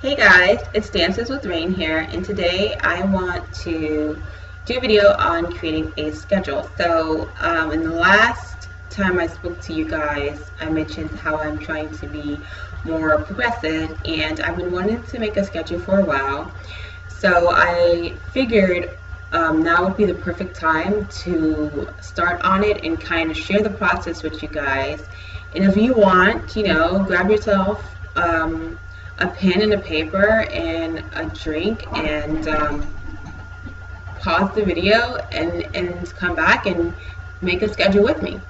Hey guys, it's Dances with Rain here, and today I want to do a video on creating a schedule. In the last time I spoke to you guys, I mentioned how I'm trying to be more progressive, and I've been wanting to make a schedule for a while. So I figured now would be the perfect time to start on it and kind of share the process with you guys. And if you want, grab yourself a pen and a paper and a drink and pause the video and come back and make a schedule with me.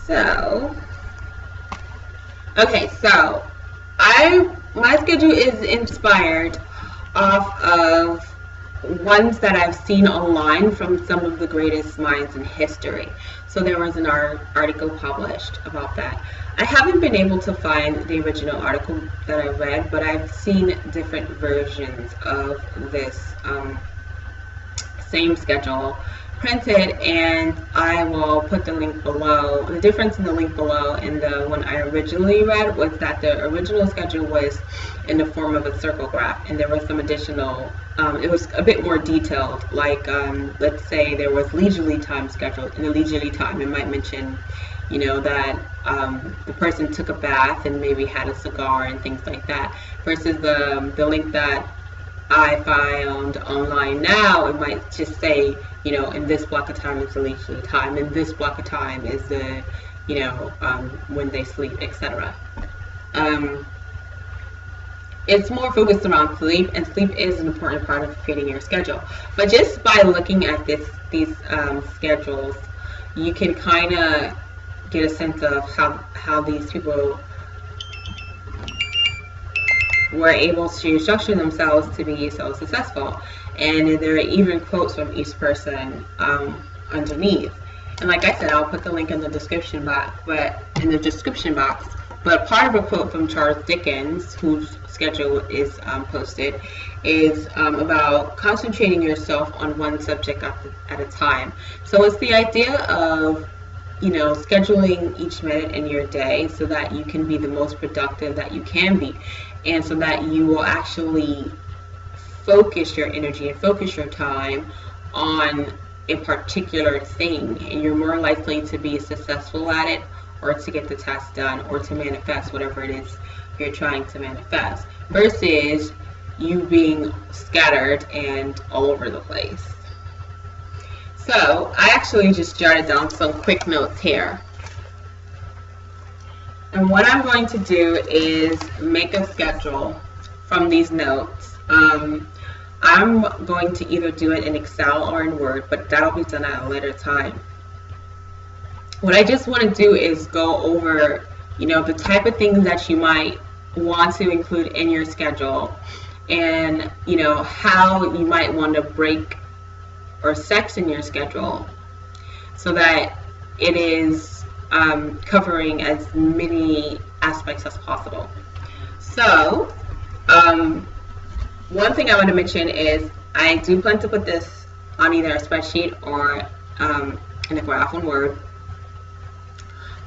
So my schedule is inspired off of ones that I've seen online from some of the greatest minds in history. So there was an article published about that. I haven't been able to find the original article that I read, but I've seen different versions of this same schedule printed, and I will put the link below. The difference in the link below and the one I originally read was that the original schedule was in the form of a circle graph, and there was some additional, it was a bit more detailed, like let's say there was leisurely time scheduled. In the leisurely time, it might mention that the person took a bath and maybe had a cigar and things like that, versus the link that I found online now, it might just say, in this block of time is the leisurely time, and this block of time is the, when they sleep, etc. It's more focused around sleep, and sleep is an important part of creating your schedule. But just by looking at these schedules, you can kind of get a sense of how these people were able to structure themselves to be so successful. And there are even quotes from each person underneath. And like I said, I'll put the link in the description box. But part of a quote from Charles Dickens, whose schedule is posted, is about concentrating yourself on one subject at a time. So it's the idea of scheduling each minute in your day so that you can be the most productive that you can be, and so that you will actually focus your energy and focus your time on a particular thing, and you're more likely to be successful at it, or to get the task done, or to manifest whatever it is you're trying to manifest, versus you being scattered and all over the place. So I actually just jotted down some quick notes here. And what I'm going to do is make a schedule from these notes. I'm going to either do it in Excel or in Word, but that'll be done at a later time. What I just want to do is go over, the type of things that you might want to include in your schedule, and, how you might want to break or section your schedule so that it is covering as many aspects as possible. So one thing I want to mention is I do plan to put this on either a spreadsheet or in a graph in Word.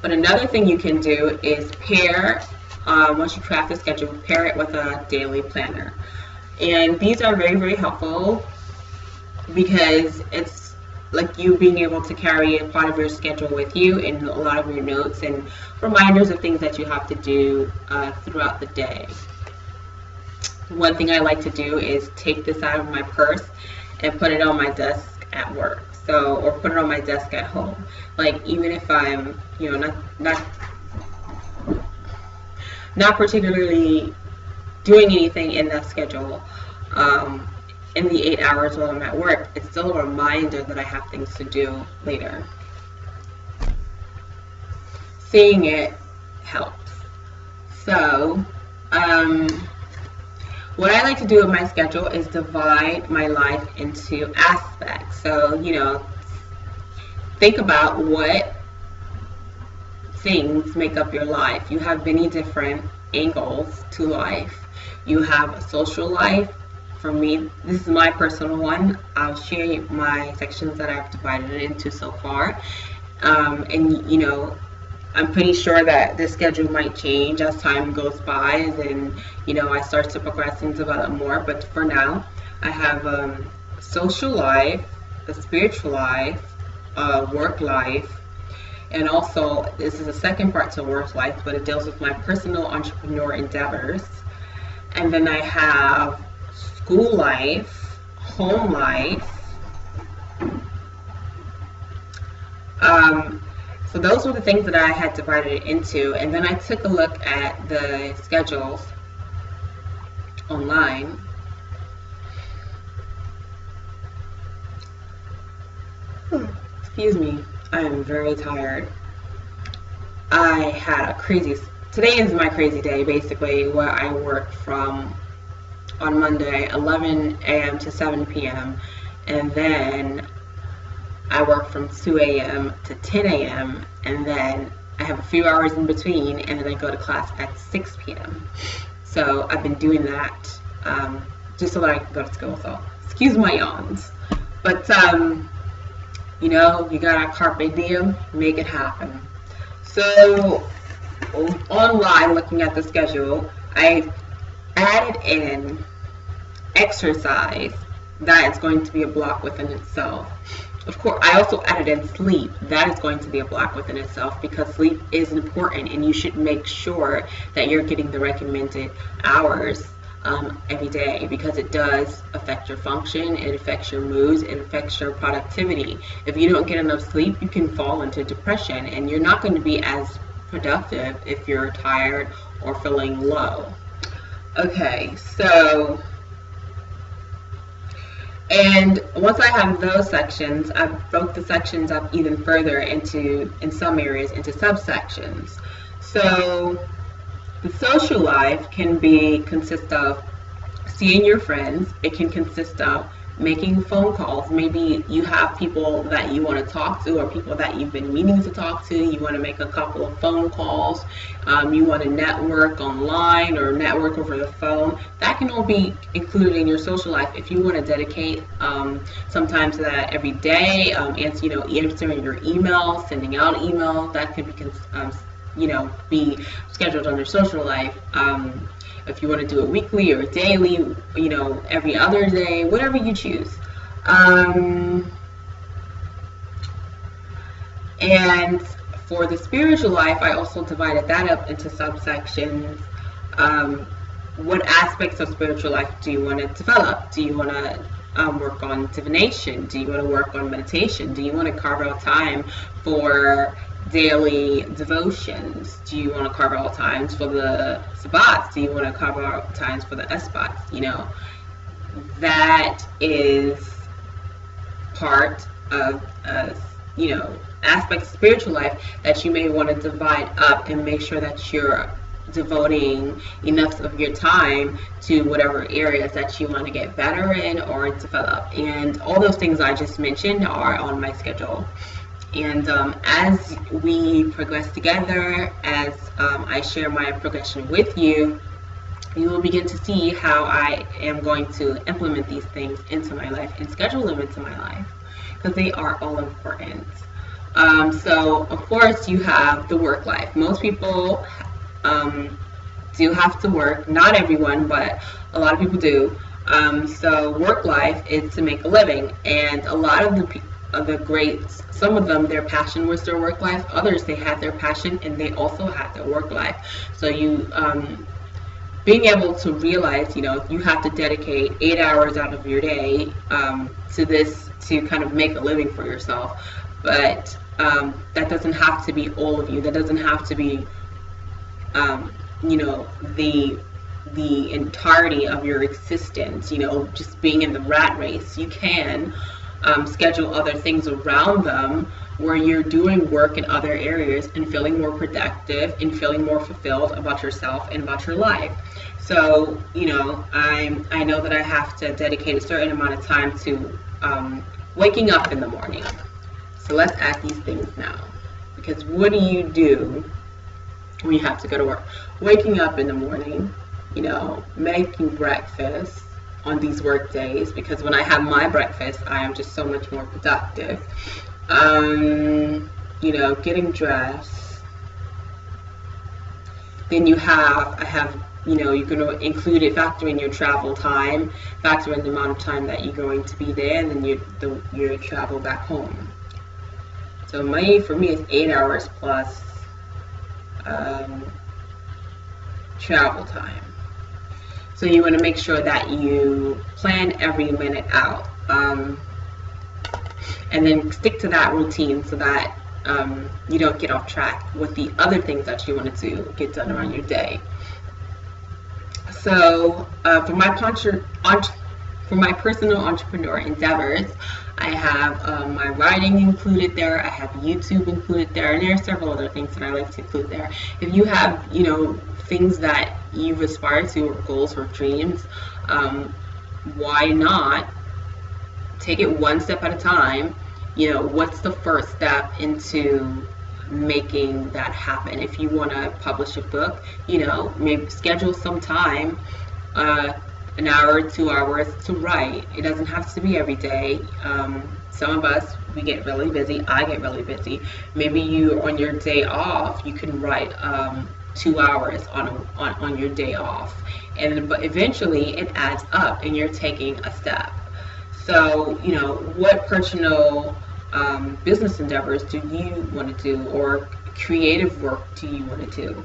But another thing you can do is pair, once you craft the schedule, pair it with a daily planner. And these are very, very helpful, because it's like you being able to carry a part of your schedule with you, and a lot of your notes and reminders of things that you have to do throughout the day. One thing I like to do is take this out of my purse and put it on my desk at work, or put it on my desk at home. Like, even if I'm not particularly doing anything in that schedule, in the 8 hours while I'm at work, it's still a reminder that I have things to do later. Seeing it helps. So, what I like to do with my schedule is divide my life into aspects. So, think about what things make up your life. You have many different angles to life. You have a social life. For me, this is my personal one. I'll share my sections that I've divided it into so far. And I'm pretty sure that this schedule might change as time goes by, and I start to progress and develop more. But for now, I have social life, a spiritual life, work life, and also this is a second part to work life, but it deals with my personal entrepreneur endeavors. And then I have school life, home life. So those were the things that I had divided it into, and then I took a look at the schedules online. Excuse me, I am very tired. I had a today is my crazy day, basically, where I worked from, on Monday, 11 a.m. to 7 p.m., and then I work from 2 a.m. to 10 a.m. and then I have a few hours in between, and then I go to class at 6 p.m. So I've been doing that just so that I can go to school. So excuse my yawns. But, you got a carpe diem, make it happen. So online, looking at the schedule, I added in exercise. That is going to be a block within itself. Of course, I also added in sleep. That is going to be a block within itself, because sleep is important, and you should make sure that you're getting the recommended hours every day, because it does affect your function, it affects your moods, it affects your productivity. If you don't get enough sleep, you can fall into depression, and you're not going to be as productive if you're tired or feeling low. Okay, so... And once I have those sections, I broke the sections up even further in some areas, into subsections. So the social life can consist of seeing your friends. It can consist of making phone calls. Maybe you have people that you want to talk to, or people that you've been meaning to talk to. You want to make a couple of phone calls. You want to network online or network over the phone. That can all be included in your social life. If you want to dedicate sometimes to that every day, answering your emails, sending out emails, that could be scheduled on your social life. If you want to do it weekly or daily, every other day, whatever you choose. And for the spiritual life, I also divided that up into subsections. What aspects of spiritual life do you want to develop? Do you want to work on divination? Do you want to work on meditation? Do you want to carve out time for daily devotions? Do you want to carve out times for the sabbats? Do you want to carve out times for the esbats? That is part of aspect of spiritual life that you may want to divide up and make sure that you're devoting enough of your time to whatever areas that you want to get better in or develop. And all those things I just mentioned are on my schedule. And as we progress together, as I share my progression with you, you will begin to see how I am going to implement these things into my life and schedule them into my life, because they are all important. So, of course, you have the work life. Most people do have to work. Not everyone, but a lot of people do. So work life is to make a living, and a lot of the greats, some of them, their passion was their work life. Others, they had their passion and they also had their work life. So you being able to realize, you have to dedicate 8 hours out of your day to this, to kind of make a living for yourself. But that doesn't have to be all of you. That doesn't have to be the entirety of your existence, just being in the rat race. You can schedule other things around them where you're doing work in other areas and feeling more productive and feeling more fulfilled about yourself and about your life. So, I know that I have to dedicate a certain amount of time to waking up in the morning. So let's add these things now. Because what do you do when you have to go to work? Waking up in the morning, making breakfast on these work days, because when I have my breakfast, I am just so much more productive. Getting dressed, Then I have, you're going to include it, factor in your travel time, factor in the amount of time that you're going to be there, and then your travel back home. So money for me is 8 hours plus travel time. So you want to make sure that you plan every minute out, and then stick to that routine so that you don't get off track with the other things that you want to get done around your day. So for my personal entrepreneur endeavors, I have my writing included there, I have YouTube included there, and there are several other things that I like to include there. If you have, things that you aspire to, or goals or dreams, why not take it one step at a time? What's the first step into making that happen? If you want to publish a book, maybe schedule some time, an hour, 2 hours to write. It doesn't have to be every day. Some of us, we get really busy. I get really busy. Maybe you, on your day off, you can write 2 hours on your day off, but eventually it adds up and you're taking a step. So what personal business endeavors do you want to do, or creative work do you want to do?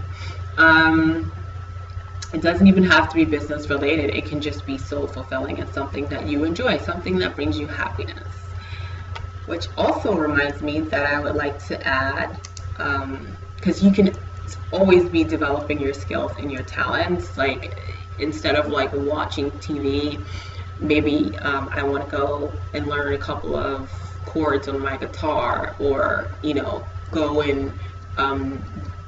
It doesn't even have to be business related. It can just be so fulfilling and something that you enjoy, something that brings you happiness. Which also reminds me that I would like to add, because you can always be developing your skills and your talents. Like, instead of like watching TV, maybe I want to go and learn a couple of chords on my guitar, or go and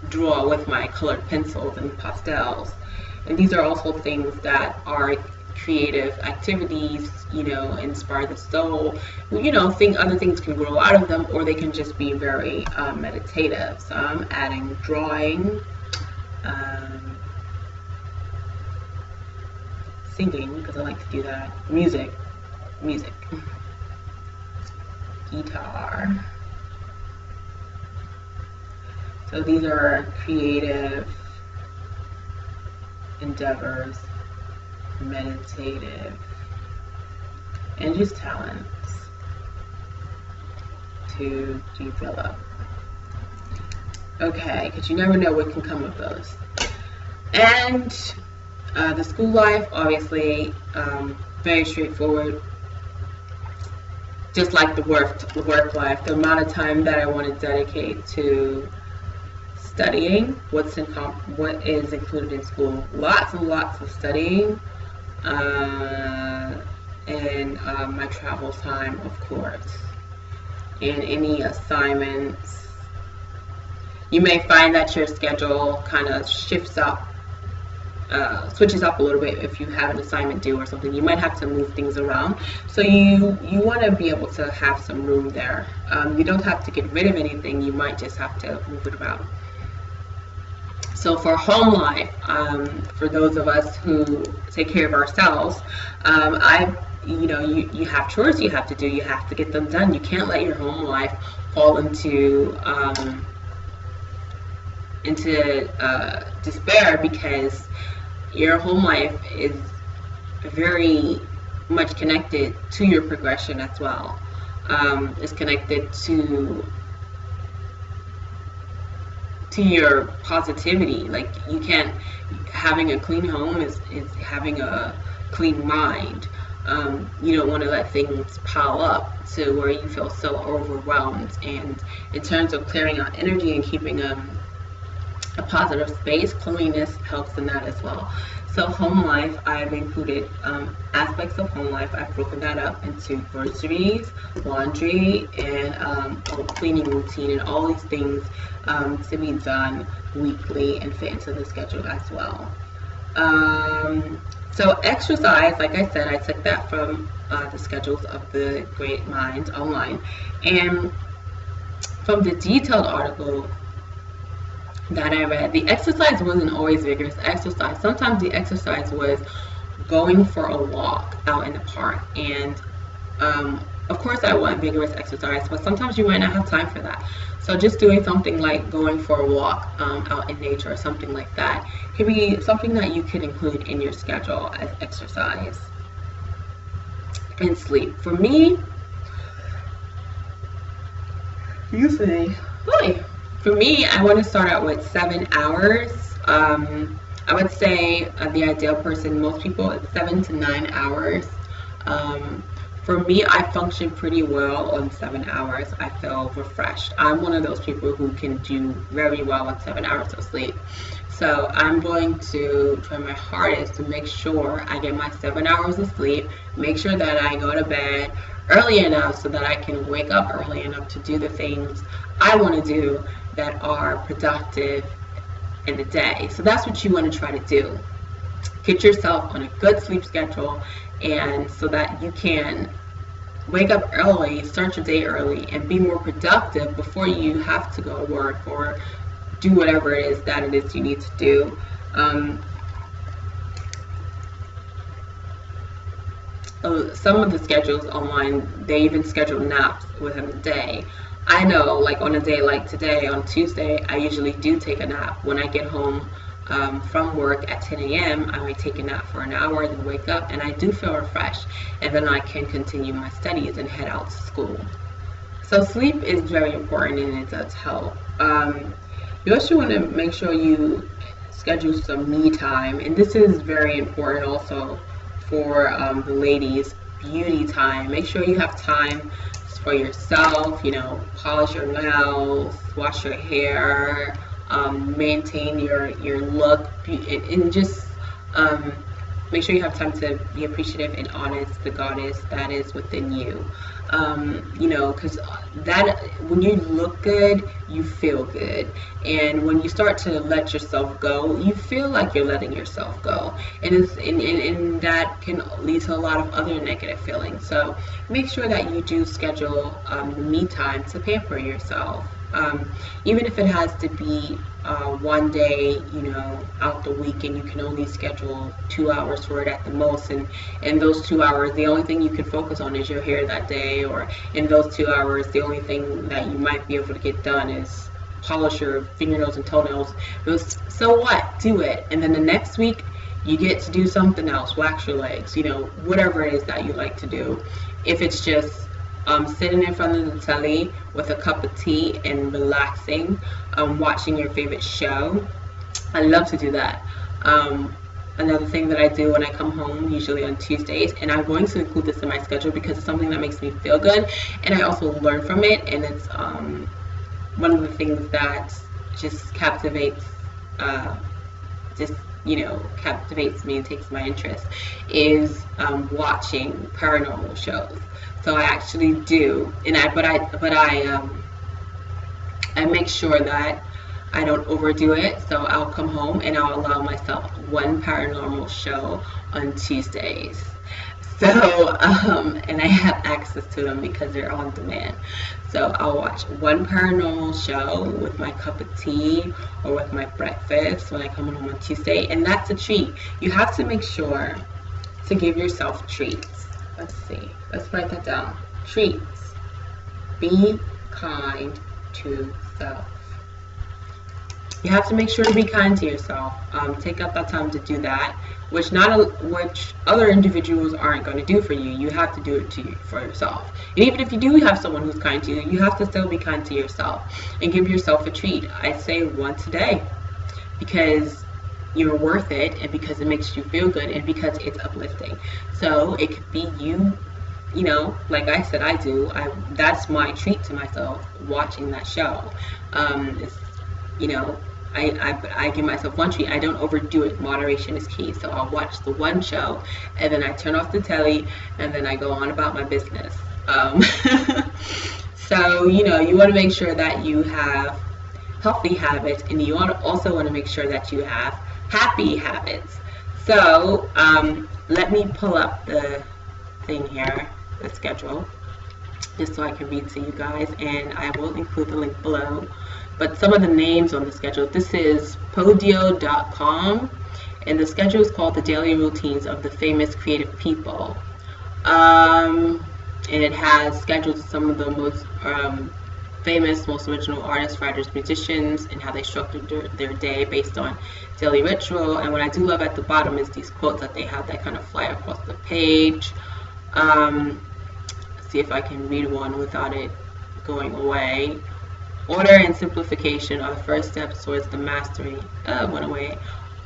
draw with my colored pencils and pastels. And these are also things that are creative activities, inspire the soul. Other things can grow out of them, or they can just be very meditative. So I'm adding drawing, singing, because I like to do that, music, guitar. So these are creative endeavors, meditative, and just talents to develop. Okay, because you never know what can come of those. And the school life, obviously, very straightforward. Just like the work life, the amount of time that I want to dedicate to studying, what is included in school, lots and lots of studying, and my travel time, of course, and any assignments. You may find that your schedule kind of switches up a little bit if you have an assignment due or something. You might have to move things around, so you want to be able to have some room there. You don't have to get rid of anything, you might just have to move it around. So for home life, for those of us who take care of ourselves, you have chores you have to do. You have to get them done. You can't let your home life fall into despair, because your home life is very much connected to your progression as well. It's connected to your positivity. Like, having a clean home is having a clean mind. You don't want to let things pile up to where you feel so overwhelmed. And in terms of clearing out energy and keeping a positive space, cleanliness helps in that as well. So home life, I've included aspects of home life. I've broken that up into groceries, laundry, and a cleaning routine, and all these things to be done weekly and fit into the schedule as well. So exercise, like I said, I took that from the schedules of the Great Minds online, and from the detailed article that I read, the exercise wasn't always vigorous exercise. Sometimes the exercise was going for a walk out in the park, and Of course, I want vigorous exercise, but sometimes you might not have time for that. So just doing something like going for a walk out in nature or something like that could be something that you could include in your schedule as exercise. And sleep. For me, for me, I want to start out with 7 hours. I would say the ideal person, most people, it's 7 to 9 hours. For me, I function pretty well on 7 hours. I feel refreshed. I'm one of those people who can do very well on 7 hours of sleep. So I'm going to try my hardest to make sure I get my 7 hours of sleep, make sure that I go to bed early enough so that I can wake up early enough to do the things I want to do that are productive in the day. So that's what you want to try to do. Get yourself on a good sleep schedule, and so that you can wake up early, start your day early, and be more productive before you have to go to work or do whatever it is you need to do. Some of the schedules online, they even schedule naps within the day. I know, like on a day like today, on Tuesday, I usually do take a nap. When I get home from work at 10 a.m., I might take a nap for an hour, then wake up, and I do feel refreshed. And then I can continue my studies and head out to school. So sleep is very important, and it does help. You also want to make sure you schedule some me time, and this is very important also for the ladies. Beauty time. Make sure you have time for yourself, polish your nails, wash your hair, maintain your look, and just make sure you have time to be appreciative and honest the goddess that is within you. Because that when you look good, you feel good, and when you start to let yourself go, you feel like you're letting yourself go, and that can lead to a lot of other negative feelings. So make sure that you do schedule me time to pamper yourself. Even if it has to be one day, out the week, and you can only schedule 2 hours for it at the most, and in those 2 hours, the only thing you can focus on is your hair that day, or in those 2 hours, the only thing that you might be able to get done is polish your fingernails and toenails. So what? Do it. And then the next week, you get to do something else, wax your legs, whatever it is that you like to do. If it's just sitting in front of the telly with a cup of tea and relaxing, watching your favorite show, I love to do that. Another thing that I do when I come home, usually on Tuesdays, and I'm going to include this in my schedule because it's something that makes me feel good, and I also learn from it, and it's one of the things that just captivates captivates me and takes my interest, is watching paranormal shows. So I actually do, and I make sure that I don't overdo it. So I'll come home and I'll allow myself one paranormal show on Tuesdays. So and I have access to them because they're on demand. So I'll watch one paranormal show with my cup of tea or with my breakfast when I come home on Tuesday, and that's a treat. You have to make sure to give yourself treats. Let's see. Let's write that down. Treats. Be kind to self. You have to make sure to be kind to yourself. Take out that time to do that, which other individuals aren't going to do for you. You have to do it for yourself. And even if you do have someone who's kind to you, you have to still be kind to yourself and give yourself a treat. I say once a day, because you're worth it, and because it makes you feel good, and because it's uplifting. So it could be like I said, that's my treat to myself, watching that show. I give myself one treat. I don't overdo it. Moderation is key. So I'll watch the one show, and then I turn off the telly, and then I go on about my business. So you want to make sure that you have healthy habits, and you also want to make sure that you have happy habits. So let me pull up the thing here, the schedule, just so I can read to you guys, and I will include the link below. But some of the names on the schedule, this is podio.com, and the schedule is called The Daily Routines of the Famous Creative People. and it has schedules of some of the most famous, most original artists, writers, musicians, and how they structured their day based on daily ritual. And what I do love at the bottom is these quotes that they have that kind of fly across the page. See if I can read one without it going away. Order and simplification are the first steps towards the mastery. Went away.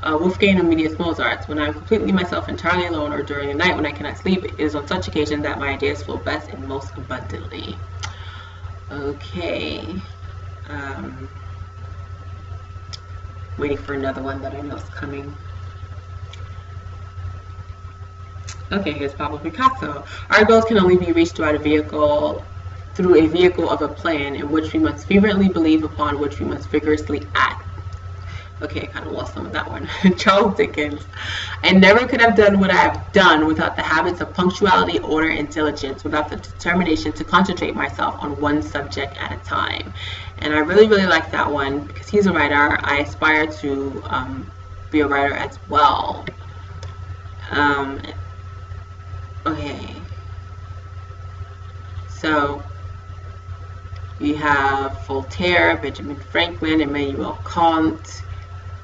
Wolfgang Amadeus Mozart. When I am completely myself, entirely alone, or during a night when I cannot sleep, it is on such occasion that my ideas flow best and most abundantly. Okay. Waiting for another one that I know is coming. Okay, here's Pablo Picasso. Our goals can only be reached through a vehicle of a plan in which we must fervently believe, upon which we must vigorously act. Okay, I kind of lost some of that one. Charles Dickens. I never could have done what I have done without the habits of punctuality, order, and diligence, without the determination to concentrate myself on one subject at a time. And I really, really like that one because he's a writer. I aspire to be a writer as well. Okay. So, you have Voltaire, Benjamin Franklin, Immanuel Kant,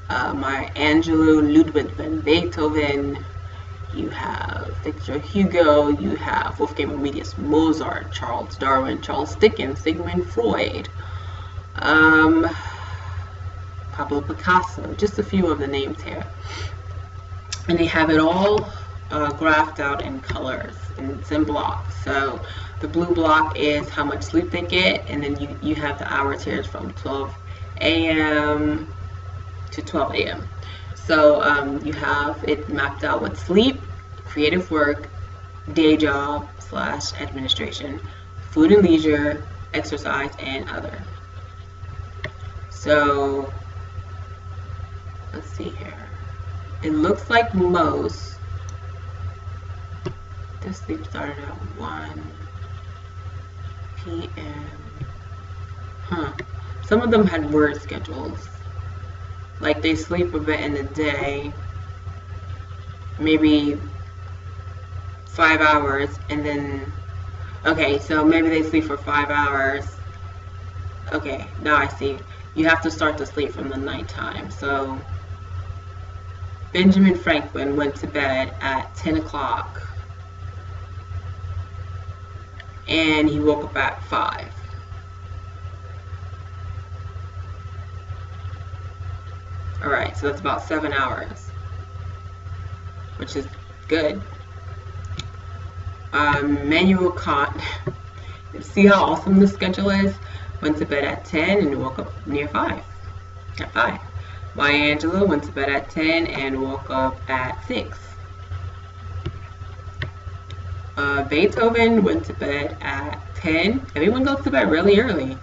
Maya Angelou, Ludwig van Beethoven, you have Victor Hugo, you have Wolfgang Amadeus Mozart, Charles Darwin, Charles Dickens, Sigmund Freud, Pablo Picasso, just a few of the names here. And they have it all graphed out in colors, and it's in blocks. So the blue block is how much sleep they get, and then you have the hours here from 12 a.m. to 12 a.m. So you have it mapped out with sleep, creative work, day job / administration, food and leisure, exercise, and other. So let's see here. It looks like most, the sleep started at 1 p.m. Some of them had word schedules. Like they sleep a bit in the day, maybe 5 hours, and then, okay, so maybe they sleep for 5 hours. Okay, now I see. You have to start to sleep from the nighttime. So Benjamin Franklin went to bed at 10 o'clock and he woke up at 5. Alright, so that's about 7 hours, which is good. Immanuel Kant, see how awesome this schedule is? Went to bed at 10 and woke up near 5, at 5. Maya Angelou went to bed at 10 and woke up at 6. Beethoven went to bed at 10. Everyone goes to bed really early.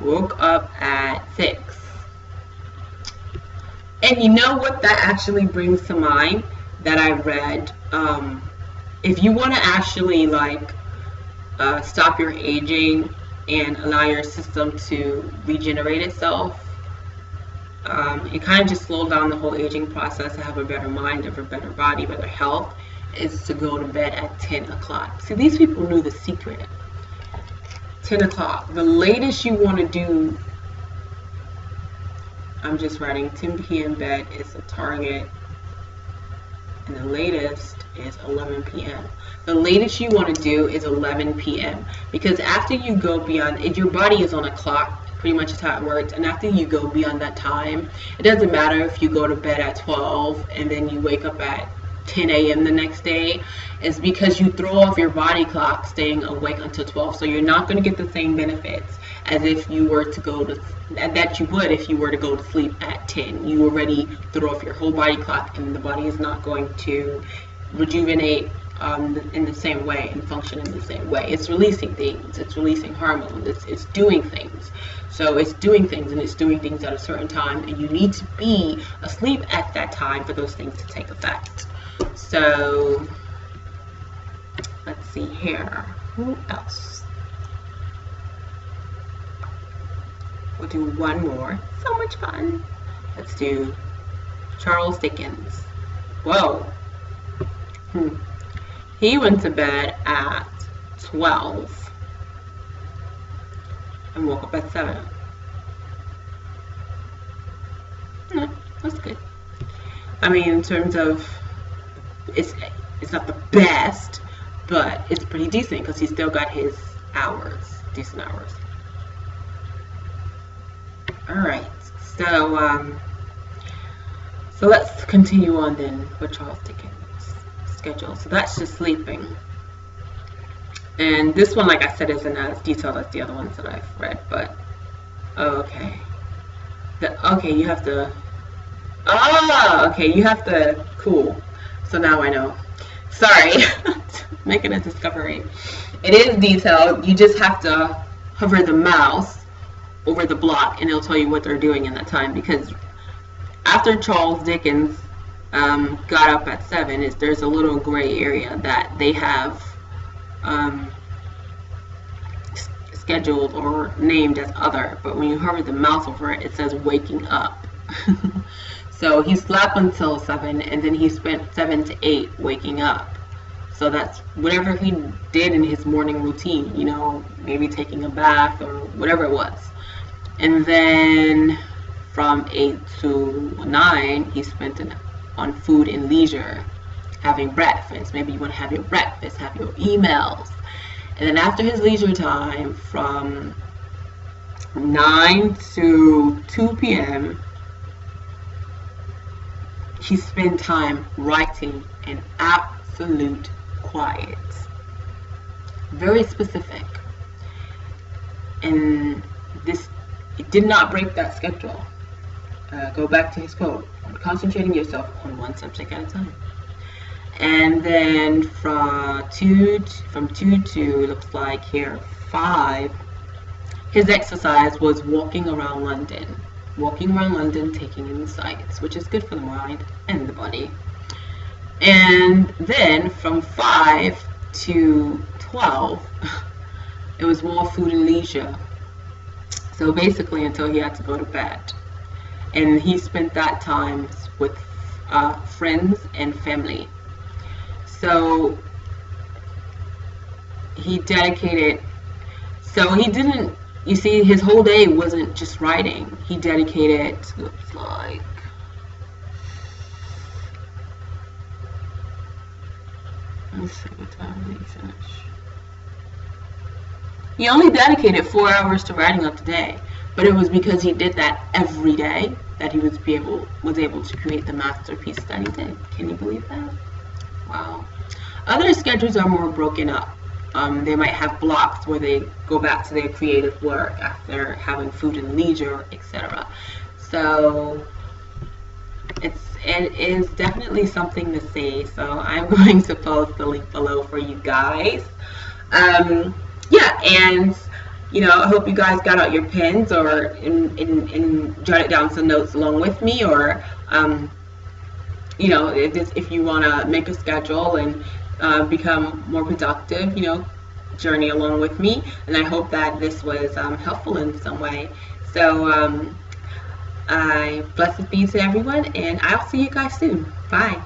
Woke up at 6. And you know what that actually brings to mind that I read? If you want to actually stop your aging and allow your system to regenerate itself, and kind of just slow down the whole aging process to have a better mind, have a better body, better health, is to go to bed at 10 o'clock. See, these people knew the secret. 10 o'clock. The latest you want to do, I'm just writing 10 p.m. bed is a target, and the latest is 11 p.m. The latest you want to do is 11 p.m. because after you go beyond, your body is on a clock, pretty much is how it works, and after you go beyond that time, it doesn't matter if you go to bed at 12 and then you wake up at 10 a.m. the next day. It's because you throw off your body clock staying awake until 12, so you're not going to get the same benefits as if you were to go to, that you would if you were to go to sleep at 10. You already threw off your whole body clock, and the body is not going to rejuvenate in the same way and function in the same way. It's releasing things, it's releasing hormones, it's doing things. So it's doing things, and it's doing things at a certain time, and you need to be asleep at that time for those things to take effect. So let's see here. Who else? We'll do one more. So much fun. Let's do Charles Dickens. Whoa. He went to bed at 12 and woke up at 7. No, that's good. I mean, in terms of, it's not the best, but it's pretty decent because he still got his hours, decent hours. All right, so let's continue on then with Charles Dickens' schedule. So that's just sleeping. And this one, like I said, isn't as detailed as the other ones that I've read, but okay. You have to. Oh, okay, you have to. Cool. So now I know. Sorry, making a discovery. It is detailed. You just have to hover the mouse over the block, and it'll tell you what they're doing in that time. Because after Charles Dickens got up at 7, there's a little gray area that they have scheduled or named as other, but when you hover the mouse over it, it says waking up. So he slept until 7, and then he spent 7 to 8 waking up. So that's whatever he did in his morning routine, you know, maybe taking a bath or whatever it was. And then from 8 to 9, he spent on food and leisure, having breakfast. Maybe you want to have your breakfast, have your emails. And then after his leisure time, from 9 to 2 p.m., he spent time writing in absolute quiet. Very specific. And it did not break that schedule. Go back to his quote, concentrating yourself on one subject at a time. And then from 2 to looks like here 5, his exercise was walking around London, taking in the sights, which is good for the mind and the body. And then from 5 to 12, it was more food and leisure. So basically until he had to go to bed. And he spent that time with friends and family. So he dedicated, you see, his whole day wasn't just writing. He dedicated, looks like, let's see what time did he finish. He only dedicated 4 hours to writing of the day, but it was because he did that every day that he was able to create the masterpiece that he did. Can you believe that? Wow. Other schedules are more broken up. They might have blocks where they go back to their creative work after having food and leisure, etc. So it is definitely something to see. So I'm going to post the link below for you guys. Yeah, and you know, I hope you guys got out your pens or and jotted down some notes along with me, or you know, if you want to make a schedule and become more productive, you know, journey along with me. And I hope that this was helpful in some way. So blessed be to everyone, and I'll see you guys soon. Bye.